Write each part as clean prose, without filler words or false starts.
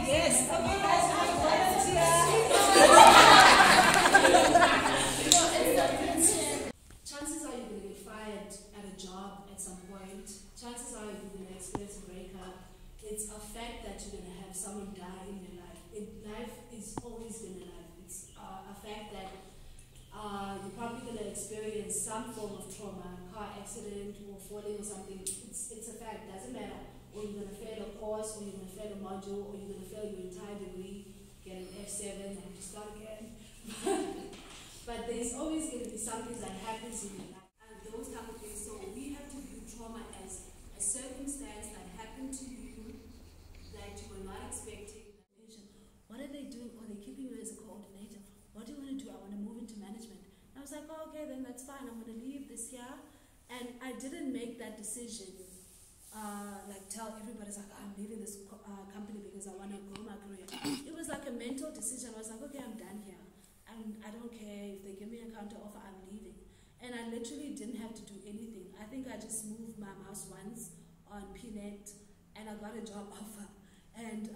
Yes, come on, guys, chances are you're going to get fired at a job at some point. Chances are you're going to experience a breakup. It's a fact that you're going to have someone die in your life. Life is always been a life. It's a fact that you're probably going to experience some form of trauma, car accident or falling or something. It's a fact. Doesn't matter. Or you're going to fail a course, or you're going to fail a module, or you're going to fail your entire degree, get an F7 and to start again. But there's always going to be something that happens in your life. And those type of things. So we have to view trauma as a circumstance that happened to you that you were not expecting. What are they doing? Oh, they're keeping you as a coordinator. What do you want to do? I want to move into management. And I was like, oh, okay, then that's fine. I'm going to leave this year. And I didn't make that decision. Like tell everybody, like, I'm leaving this company because I want to grow my career. It was like a mental decision. I was like, okay, I'm done here. And I don't care if they give me a counter offer, I'm leaving. And I literally didn't have to do anything. I think I just moved my mouse once on PNet and I got a job offer. And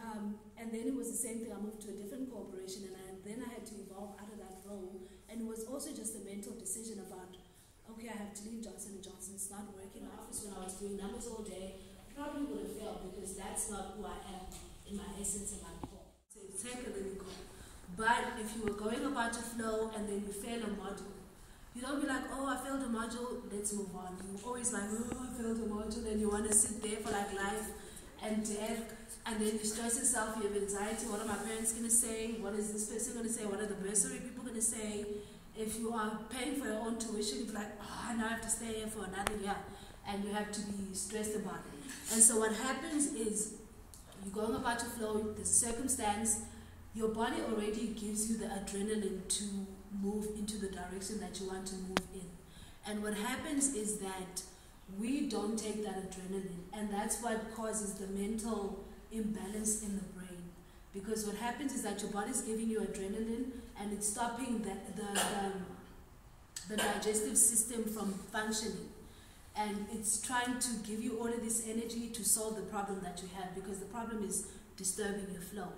then it was the same thing. I moved to a different corporation and then I had to evolve out of that role. And it was also just a mental decision about, okay, I have to leave Johnson & Johnson. It's not working in the office when I was doing numbers all day. I probably would have failed because that's not who I am in my essence and my core. So take a really go. But if you were going about your flow and then you fail a module, you don't be like, oh, I failed a module, let's move on. You're always like, oh, I failed a module, and you want to sit there for like life and death, and then you stress yourself, you have anxiety. What are my parents going to say? What is this person going to say? What are the bursary people going to say? If you are paying for your own tuition, you'll be like, oh, now I have to stay here for another year. And you have to be stressed about it. And so what happens is, you're going about your flow, there's a circumstance, your body already gives you the adrenaline to move into the direction that you want to move in. And what happens is that we don't take that adrenaline. And that's what causes the mental imbalance in the brain. Because what happens is that your body's giving you adrenaline and it's stopping the digestive system from functioning. And it's trying to give you all of this energy to solve the problem that you have, because the problem is disturbing your flow.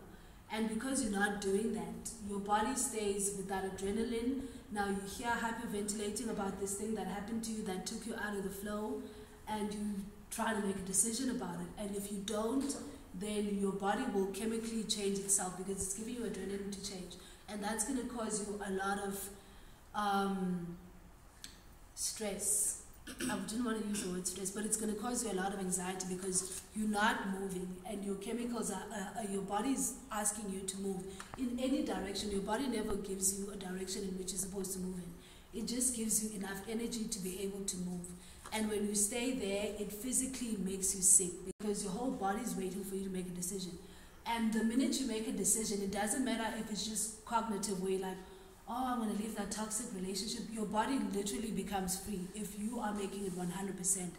And because you're not doing that, your body stays with that adrenaline. Now you hear hyperventilating about this thing that happened to you that took you out of the flow, and you try to make a decision about it. And if you don't, then your body will chemically change itself because it's giving you adrenaline to change. And that's going to cause you a lot of stress. I didn't want to use the word stress, but it's going to cause you a lot of anxiety because you're not moving and your chemicals your body is asking you to move in any direction. Your body never gives you a direction in which you're supposed to move in. It just gives you enough energy to be able to move. And when you stay there, it physically makes you sick because your whole body is waiting for you to make a decision. And the minute you make a decision, it doesn't matter if it's just cognitive, where you're like, oh, I'm going to leave that toxic relationship. Your body literally becomes free if you are making it 100%.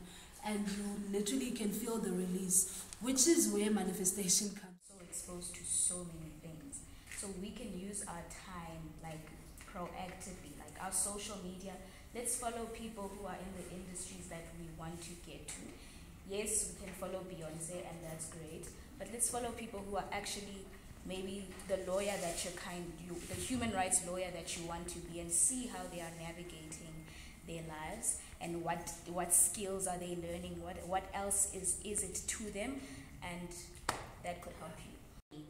And you literally can feel the release, which is where manifestation comes. So exposed to so many things. So we can use our time like proactively, like our social media. Let's follow people who are in the industries that we want to get to. Yes, we can follow Beyonce and that's great. But let's follow people who are actually maybe the lawyer that the human rights lawyer that you want to be, and see how they are navigating their lives and what skills are they learning, what else is it to them, and that could help you.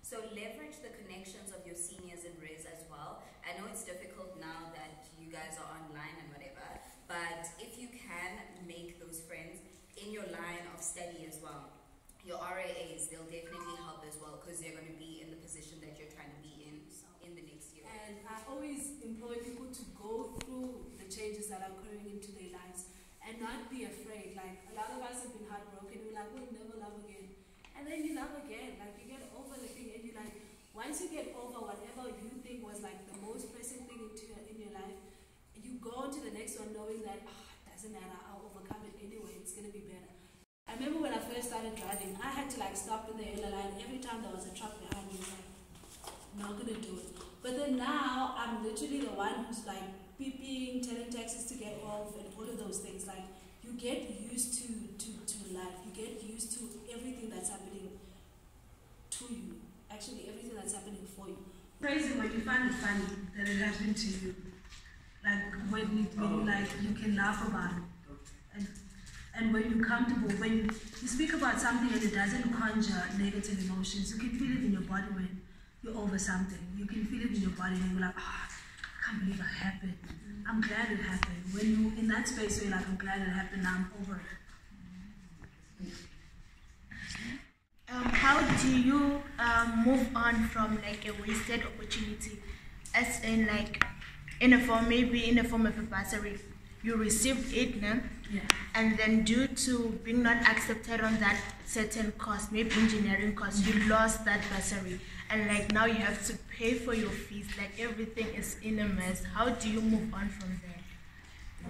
So leverage the connections of your seniors in res as well. I know it's difficult now that you guys are online and whatever, but if you can make those friends in your line of study as well. Your RAAs, they'll definitely help as well because they're going to be in the position that you're trying to be in the next year. And I always employ people to go through the changes that are occurring into their lives and not be afraid. Like, a lot of us have been heartbroken. We're like, we'll never love again. And then you love again. Like, you get over the thing and you're like, once you get over whatever you think was like the most pressing thing in your life, you go on to the next one knowing that, it doesn't matter, I'll overcome it anyway, it's going to be better. I remember when I first started driving, I had to like stop in the yellow line every time there was a truck behind me. Like, not gonna do it. But then now I'm literally the one who's like beeping, telling taxis to get off, and all of those things. Like, you get used to life. You get used to everything that's happening to you. actually everything that's happening for you. Crazy when you find it funny that it happened to you. Like when you like you can laugh about it. And when you're comfortable, when you speak about something and it doesn't conjure negative emotions, you can feel it in your body when you're over something. You can feel it in your body and you're like, I can't believe it happened. I'm glad it happened. When you're in that space where you're like, I'm glad it happened, now I'm over it. How do you move on from like a wasted opportunity, as in like in a form of a bursary? You received it now, Yeah. and then due to being not accepted on that certain course, maybe engineering course, you lost that bursary, and like now you have to pay for your fees. Like everything is in a mess. How do you move on from there?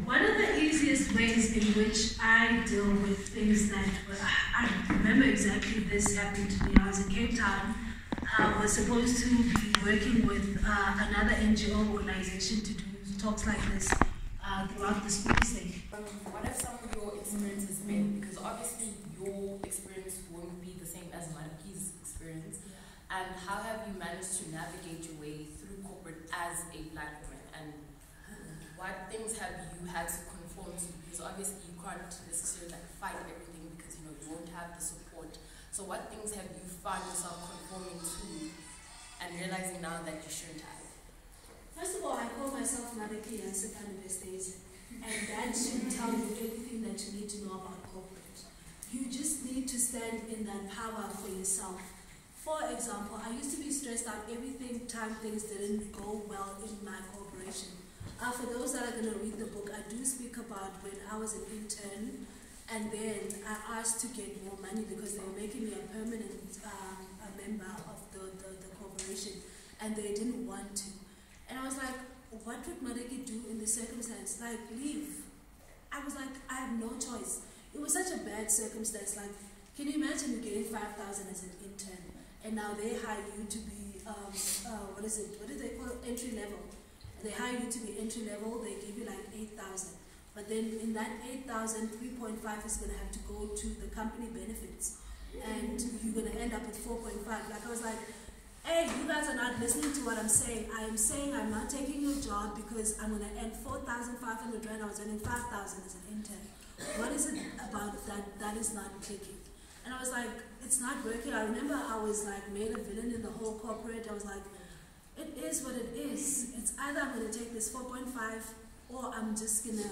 One of the easiest ways in which I deal with things that, I remember exactly this happened to me. I was in Cape Town. I was supposed to be working with another NGO organization to do talks like this throughout the school state. What have some of your experiences been? Because obviously your experience won't be the same as Mariki's experience. And how have you managed to navigate your way through corporate as a black woman? And what things have you had to conform to? Because obviously you can't necessarily like fight everything because you won't have the support. So what things have you found yourself conforming to and realizing now that you shouldn't have? First of all, I call myself Mariki as a university, and that should tell you everything that you need to know about corporate. You just need to stand in that power for yourself. For example, I used to be stressed out every time things didn't go well in my corporation. For those that are going to read the book, I do speak about when I was an intern, and then I asked to get more money because they were making me a permanent a member of the corporation, and they didn't want to. And I was like, what would Mariki do in this circumstance? Like, leave. I was like, I have no choice. It was such a bad circumstance. Like, can you imagine you getting 5,000 as an intern, and now they hire you to be, what do they call it? Entry level. They hire you to be entry level, they give you like 8,000. But then in that 8,000, 3.5 is going to have to go to the company benefits. And you're going to end up with 4.5. Like, I was like, hey, you guys are not listening to what I'm saying. I am saying I'm not taking your job because I'm going to earn 4,500 rand. I was earning 5,000 as an intern. What is it about that is not clicking? And I was like, it's not working. I remember I was like made a villain in the whole corporate. I was like, it is what it is. It's either I'm going to take this 4.5 or I'm just going to